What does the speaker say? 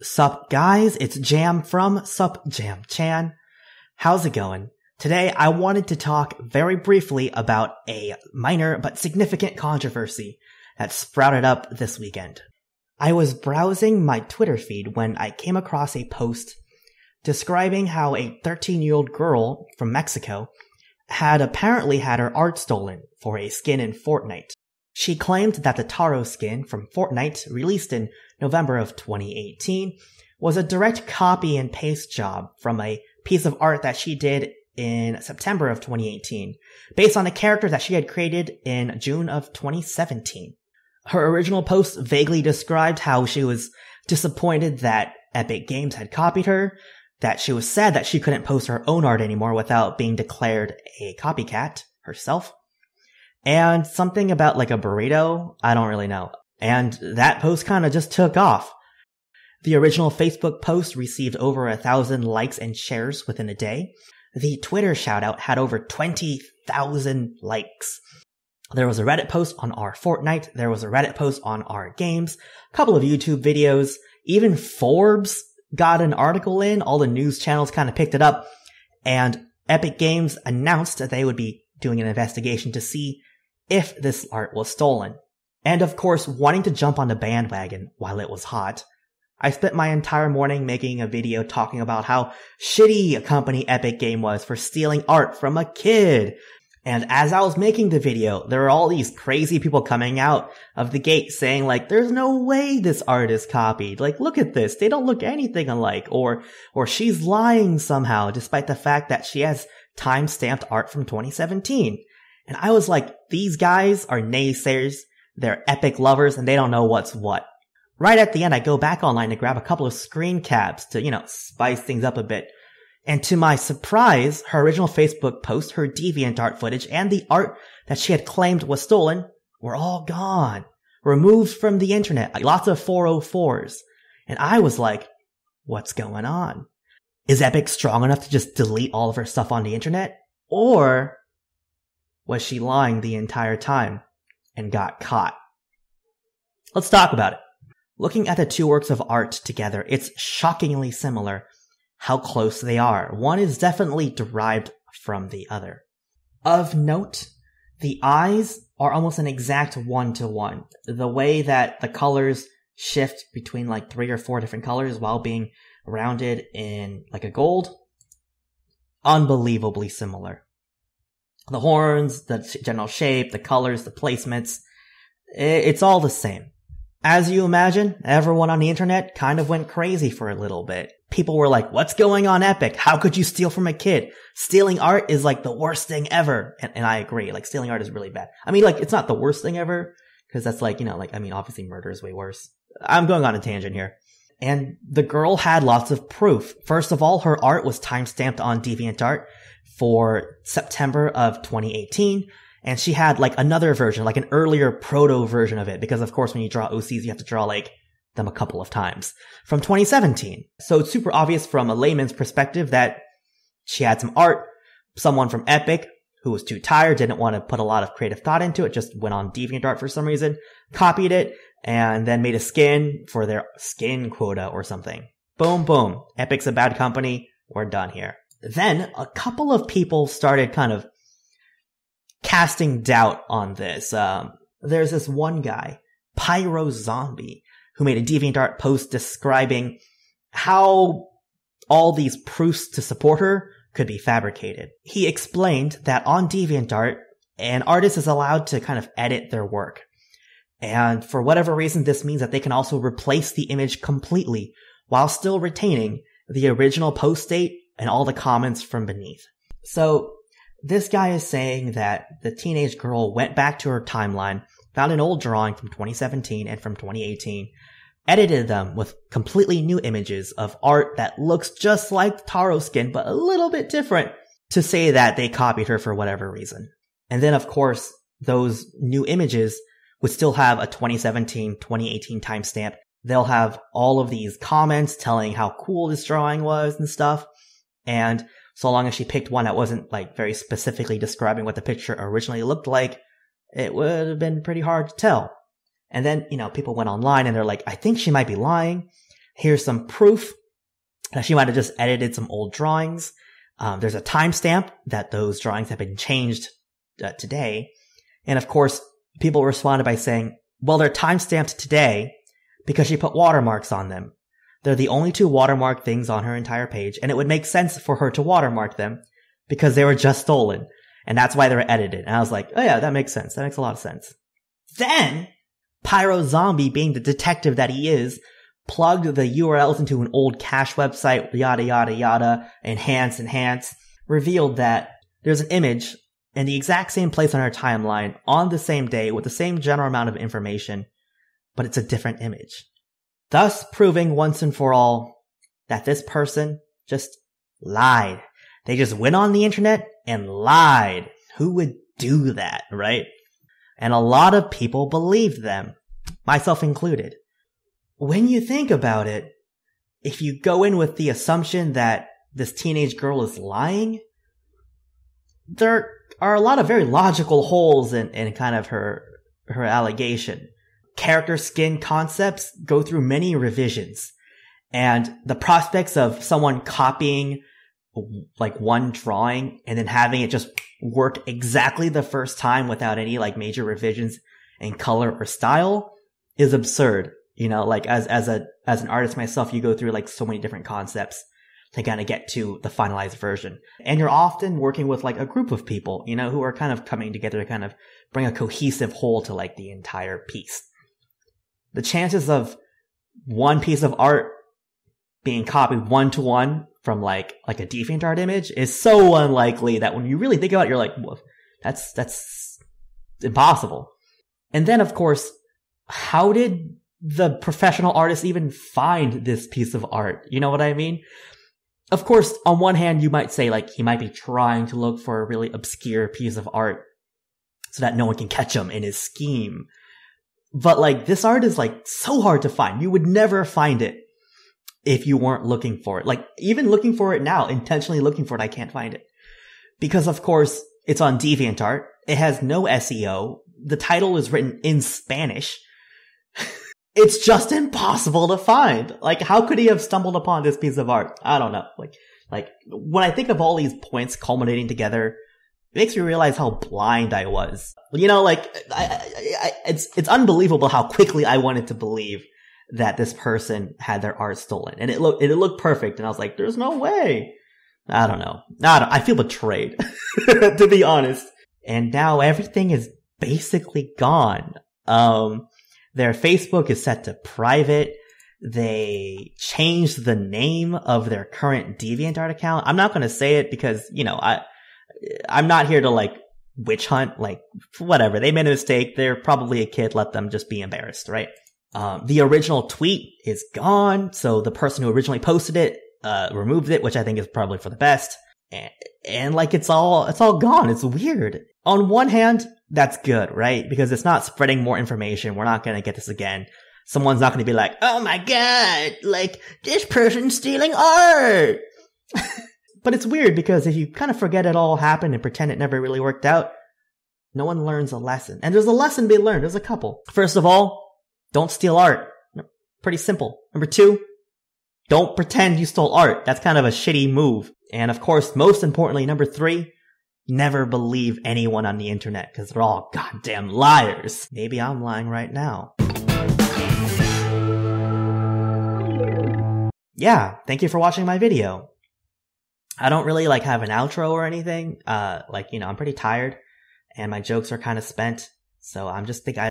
Sup guys, it's Jam from Sup Jam Chan. How's it going? Today I wanted to talk very briefly about a minor but significant controversy that sprouted up this weekend. I was browsing my Twitter feed when I came across a post describing how a 13-year-old girl from Mexico had apparently had her art stolen for a skin in Fortnite. She claimed that the Taro skin from Fortnite, released in November of 2018, was a direct copy and paste job from a piece of art that she did in September of 2018, based on a character that she had created in June of 2017. Her original post vaguely described how she was disappointed that Epic Games had copied her, that she was sad that she couldn't post her own art anymore without being declared a copycat herself, and something about like a burrito, I don't really know. And that post kind of just took off. The original Facebook post received over 1,000 likes and shares within a day. The Twitter shoutout had over 20,000 likes. There was a Reddit post on our Fortnite, there was a Reddit post on our games, a couple of YouTube videos, even Forbes got an article in, all the news channels kind of picked it up, and Epic Games announced that they would be doing an investigation to see if this art was stolen. And of course, wanting to jump on the bandwagon while it was hot, I spent my entire morning making a video talking about how shitty a company Epic Game was for stealing art from a kid. And as I was making the video, there were all these crazy people coming out of the gate saying like, there's no way this art is copied. Like, look at this. They don't look anything alike. Or she's lying somehow, despite the fact that she has time-stamped art from 2017. And I was like, these guys are naysayers. They're Epic lovers and they don't know what's what. Right at the end, I go back online to grab a couple of screen caps to, spice things up a bit. And to my surprise, her original Facebook post, her deviantart footage, and the art that she had claimed was stolen were all gone. Removed from the internet. Lots of 404s. And I was like, what's going on? Is Epic strong enough to just delete all of her stuff on the internet? Or was she lying the entire time and got caught? Let's talk about it. Looking at the two works of art together, it's shockingly similar how close they are. One is definitely derived from the other. Of note, the eyes are almost an exact one-to-one. The way that the colors shift between like 3 or 4 different colors while being rounded in like a gold, unbelievably similar. The horns, the general shape, the colors, the placements, it's all the same. As you imagine, everyone on the internet kind of went crazy for a little bit. People were like, what's going on, Epic? How could you steal from a kid? Stealing art is like the worst thing ever. And I agree, like stealing art is really bad. I mean, like it's not the worst thing ever, because that's like, obviously murder is way worse. I'm going on a tangent here. And the girl had lots of proof. First of all, her art was time-stamped on DeviantArt for September of 2018. And she had like another version, like an earlier proto version of it, because of course when you draw OCs, you have to draw like them a couple of times, from 2017. So it's super obvious from a layman's perspective that she had some art. Someone from Epic who was too tired, didn't want to put a lot of creative thought into it, just went on DeviantArt for some reason, copied it, and then made a skin for their skin quota or something. Boom, boom. Epic's a bad company. We're done here. Then a couple of people started kind of casting doubt on this. There's this one guy, Pyro Zombie, who made a DeviantArt post describing how all these proofs to support her could be fabricated. He explained that on DeviantArt, an artist is allowed to kind of edit their work. And for whatever reason, this means that they can also replace the image completely while still retaining the original post state and all the comments from beneath. So this guy is saying that the teenage girl went back to her timeline, found an old drawing from 2017 and from 2018, edited them with completely new images of art that looks just like Taro skin, but a little bit different, to say that they copied her for whatever reason. And then, of course, those new images would still have a 2017, 2018 timestamp. They'll have all of these comments telling how cool this drawing was and stuff. And so long as she picked one that wasn't like very specifically describing what the picture originally looked like, it would have been pretty hard to tell. And then, people went online and they're like, I think she might be lying. Here's some proof that she might have just edited some old drawings. There's a timestamp that those drawings have been changed today. And of course, people responded by saying, well, they're timestamped today because she put watermarks on them. They're the only two watermark things on her entire page, and it would make sense for her to watermark them because they were just stolen. And that's why they were edited. And I was like, oh yeah, that makes sense. That makes a lot of sense. Then, Pyro Zombie, being the detective that he is, plugged the URLs into an old cache website, yada yada yada, enhance, revealed that there's an image in the exact same place on our timeline on the same day with the same general amount of information, but it's a different image. Thus proving once and for all that this person just lied. They just went on the internet and lied. Who would do that, right? And a lot of people believed them, myself included. When you think about it, if you go in with the assumption that this teenage girl is lying, there are a lot of very logical holes in kind of her allegation. Character skin concepts go through many revisions, and the prospects of someone copying like one drawing and then having it just work exactly the first time without any like major revisions in color or style is absurd. You know, like as an artist myself, you go through like so many different concepts to kind of get to the finalized version. And you're often working with like a group of people, you know, who are kind of coming together to kind of bring a cohesive whole to like the entire piece. The chances of one piece of art being copied one-to-one from like a DeviantArt image is so unlikely that when you really think about it, you're like, well, that's impossible. And then, of course, how did the professional artist even find this piece of art? You know what I mean? Of course, on one hand, you might say like he might be trying to look for a really obscure piece of art so that no one can catch him in his scheme. But like this art is like so hard to find. You would never find it if you weren't looking for it. Like even looking for it now, intentionally looking for it, I can't find it. Because of course, it's on DeviantArt. It has no SEO. The title is written in Spanish. It's just impossible to find. Like, how could he have stumbled upon this piece of art? I don't know. Like when I think of all these points culminating together, it makes me realize how blind I was. You know, like, it's unbelievable how quickly I wanted to believe that this person had their art stolen. And it looked perfect. And I was like, there's no way. I don't know. I feel betrayed, to be honest. And now everything is basically gone. Their Facebook is set to private. They changed the name of their current DeviantArt account. I'm not going to say it because, you know, I'm not here to like witch hunt, like whatever. They made a mistake. They're probably a kid. Let them just be embarrassed, right? The original tweet is gone. So the person who originally posted it, removed it, which I think is probably for the best. And like, it's all gone. It's weird. On one hand, that's good, right? Because it's not spreading more information. We're not going to get this again. Someone's not going to be like, oh my God, like this person's stealing art. But it's weird because if you kind of forget it all happened and pretend it never really worked out, no one learns a lesson. And there's a lesson to be learned. There's a couple. First of all, don't steal art. Pretty simple. Number two, don't pretend you stole art. That's kind of a shitty move. And of course, most importantly, number three, never believe anyone on the internet because they're all goddamn liars. Maybe I'm lying right now. Yeah, thank you for watching my video. I don't really like have an outro or anything. I'm pretty tired and my jokes are kind of spent. So I'm just thinking